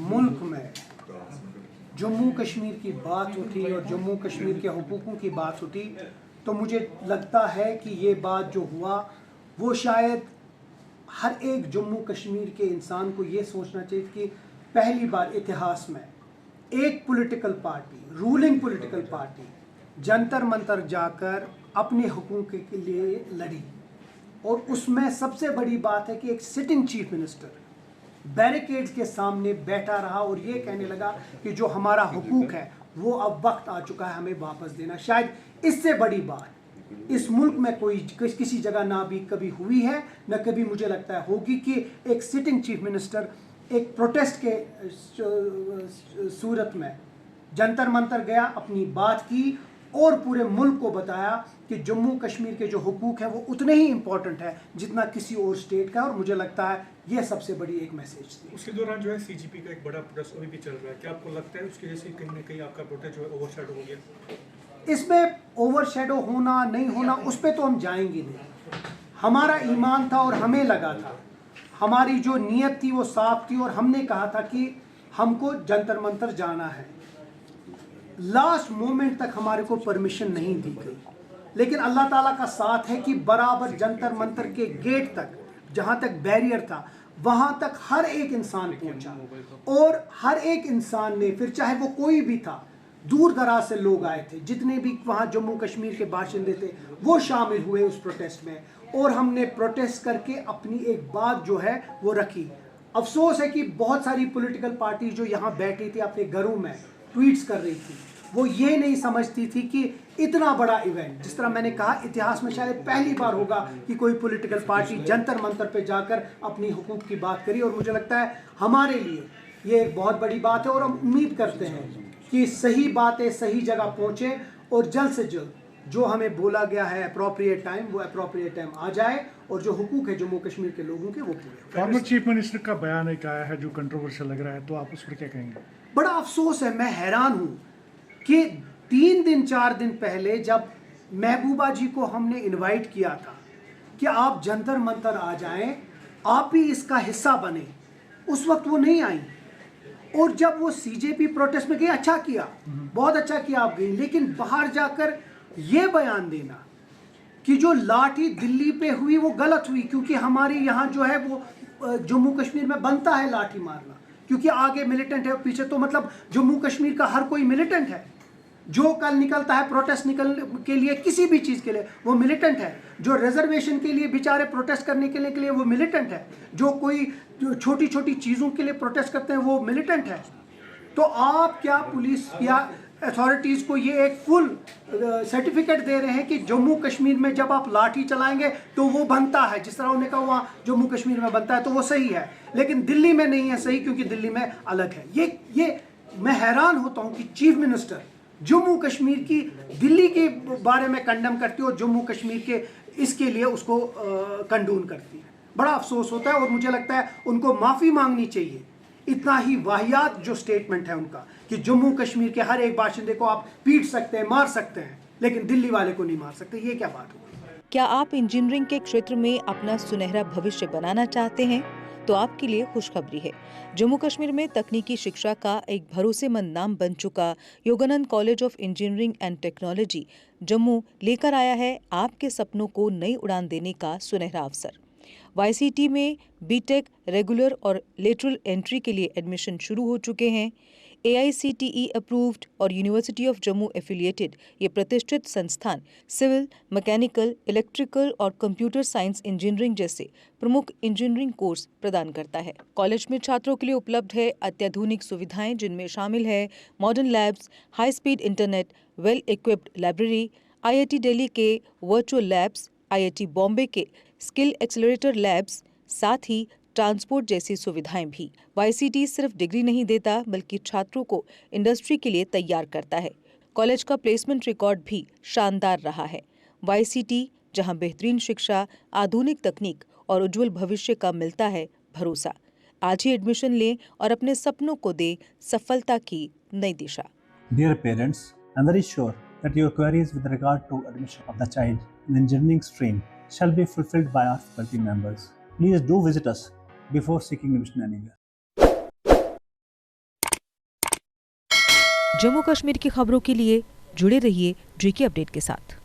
मुल्क में जम्मू कश्मीर की बात उठी और जम्मू कश्मीर के हुकूकों की बात उठी तो मुझे लगता है कि ये बात जो हुआ वो शायद हर एक जम्मू कश्मीर के इंसान को ये सोचना चाहिए कि पहली बार इतिहास में एक political party, ruling political party Jantar Mantar जाकर अपने हुकूक के लिए लड़ी। और उसमें सबसे बड़ी बात है कि एक सिटिंग चीफ मिनिस्टर बैरिकेड्स के सामने बैठा रहा और ये कहने लगा कि जो हमारा हुकूक है वो अब वक्त आ चुका है हमें वापस देना। शायद इससे बड़ी बात इस मुल्क में कोई किसी जगह ना भी कभी हुई है न कभी मुझे लगता है होगी कि एक सिटिंग चीफ मिनिस्टर एक प्रोटेस्ट के सूरत में जंतर मंतर गया, अपनी बात की और पूरे मुल्क को बताया कि जम्मू कश्मीर के जो हुकूक हैं वो उतने ही इम्पोर्टेंट है जितना किसी और स्टेट का। और मुझे लगता है ये सबसे बड़ी एक मैसेज थी। उसके दौरान जो है सीजीपी का एक बड़ा प्रोटेस्ट अभी भी चल रहा है, क्या आपको लगता है उसकी वजह से कहीं ना कहीं आपका प्रोटेस्ट जो है ओवरशैडो हो गया? इसमें ओवरशैडो होना नहीं होना उस पर तो हम जाएंगे नहीं। हमारा ईमान था और हमें लगा था, हमारी जो नीयत थी वो साफ थी और हमने कहा था कि हमको जंतर मंतर जाना है। लास्ट मोमेंट तक हमारे को परमिशन नहीं दी गई, लेकिन अल्लाह ताला का साथ है कि बराबर जंतर मंतर के गेट तक जहाँ तक बैरियर था वहाँ तक हर एक इंसान पहुँचा और हर एक इंसान ने, फिर चाहे वो कोई भी था, दूर दराज से लोग आए थे, जितने भी वहाँ जम्मू कश्मीर के बाशिंदे थे वो शामिल हुए उस प्रोटेस्ट में और हमने प्रोटेस्ट करके अपनी एक बात जो है वो रखी। अफसोस है कि बहुत सारी पॉलिटिकल पार्टी जो यहाँ बैठी थी अपने घरों में ट्वीट्स कर रही थी, वो ये नहीं समझती थी कि इतना बड़ा इवेंट, जिस तरह मैंने कहा इतिहास में शायद पहली बार होगा कि कोई पॉलिटिकल पार्टी जंतर मंतर पे जाकर अपनी हुकूक की बात करी। और मुझे लगता है हमारे लिए ये एक बहुत बड़ी बात है और हम उम्मीद करते हैं कि सही बातें सही जगह पहुँचे और जल्द से जल्द जो हमें बोला गया है अप्रोप्रिएट टाइम, वो अप्रोप्रिएट टाइम आ जाए और जो हुकूक है जम्मू कश्मीर के लोगों के वो पूरे। फॉर्मर चीफ मिनिस्टर का बयान एक आया है जो कंट्रोवर्शियल लग रहा है, तो आप उस पर क्या कहेंगे? बड़ा अफसोस है, मैं हैरान हूँ कि 3 दिन 4 दिन पहले जब महबूबा जी को हमने इनवाइट किया था कि आप जंतर मंतर आ जाएं, आप भी इसका हिस्सा बने, उस वक्त वो नहीं आई। और जब वो सीजेपी प्रोटेस्ट में गई, अच्छा किया, बहुत अच्छा किया आप गई, लेकिन बाहर जाकर ये बयान देना कि जो लाठी दिल्ली पे हुई वो गलत हुई, क्योंकि हमारे यहाँ जो है वो जम्मू कश्मीर में बनता है लाठी मारना, क्योंकि आगे मिलिटेंट है, पीछे तो मतलब जम्मू कश्मीर का हर कोई मिलिटेंट है। जो कल निकलता है प्रोटेस्ट के लिए, किसी भी चीज़ के लिए, वो मिलिटेंट है। जो रिजर्वेशन के लिए बेचारे प्रोटेस्ट करने के लिए वो मिलिटेंट है। जो कोई छोटी छोटी चीज़ों के लिए प्रोटेस्ट करते हैं वो मिलिटेंट है। तो आप क्या पुलिस या अथॉरिटीज़ को ये एक फुल सर्टिफिकेट दे रहे हैं कि जम्मू कश्मीर में जब आप लाठी चलाएंगे तो वो बनता है, जिस तरह उन्होंने कहा वहाँ जम्मू कश्मीर में बनता है तो वो सही है, लेकिन दिल्ली में नहीं है सही, क्योंकि दिल्ली में अलग है। ये मैं हैरान होता हूँ कि चीफ मिनिस्टर जम्मू कश्मीर की दिल्ली के बारे में कंडेम करती है और जम्मू कश्मीर के इसके लिए उसको कंडोन करती है। बड़ा अफसोस होता है और मुझे लगता है उनको माफ़ी मांगनी चाहिए। इतना ही वाहियात जो स्टेटमेंट है उनका कि जम्मू कश्मीर के हर एक बाशिंदे को आप पीट सकते हैं, मार सकते हैं, लेकिन दिल्ली वाले को नहीं मार सकते, ये क्या बात हुई? क्या आप इंजीनियरिंग के क्षेत्र में अपना सुनहरा भविष्य बनाना चाहते हैं? तो आपके लिए खुशखबरी है। जम्मू कश्मीर में तकनीकी शिक्षा का एक भरोसेमंद नाम बन चुका Yogananda college of engineering and technology Jammu लेकर आया है आपके सपनों को नई उड़ान देने का सुनहरा अवसर। वाईसीटी में बीटेक रेगुलर और लेटरल एंट्री के लिए एडमिशन शुरू हो चुके हैं। AICTE अप्रूव्ड और यूनिवर्सिटी ऑफ जम्मू एफिलिएटेड ये प्रतिष्ठित संस्थान सिविल, मैकेनिकल, इलेक्ट्रिकल और कंप्यूटर साइंस इंजीनियरिंग जैसे प्रमुख इंजीनियरिंग कोर्स प्रदान करता है। कॉलेज में छात्रों के लिए उपलब्ध है अत्याधुनिक सुविधाएं, जिनमें शामिल है modern labs, high speed internet, well equipped library, IIT Delhi के वर्चुअल लैब्स, IIT बॉम्बे के स्किल एक्सेलरेटर लैब्स, साथ ही ट्रांसपोर्ट जैसी सुविधाएं भी। वाईसीटी सिर्फ डिग्री नहीं देता बल्कि छात्रों को इंडस्ट्री के लिए तैयार करता है। कॉलेज का प्लेसमेंट रिकॉर्ड भी शानदार रहा है। वाईसीटी जहां बेहतरीन शिक्षा, आधुनिक तकनीक और उज्जवल भविष्य का मिलता है भरोसा। आज ही एडमिशन लें और अपने सपनों को दे सफलता की नई दिशा। Dear parents, I'm very sure that your queries with regard to admission of the child in engineering stream shall be fulfilled by our faculty members. Please do visit us before seeking admission anywhere. Jammu Kashmir की खबरों के लिए जुड़े रहिए JK update के साथ।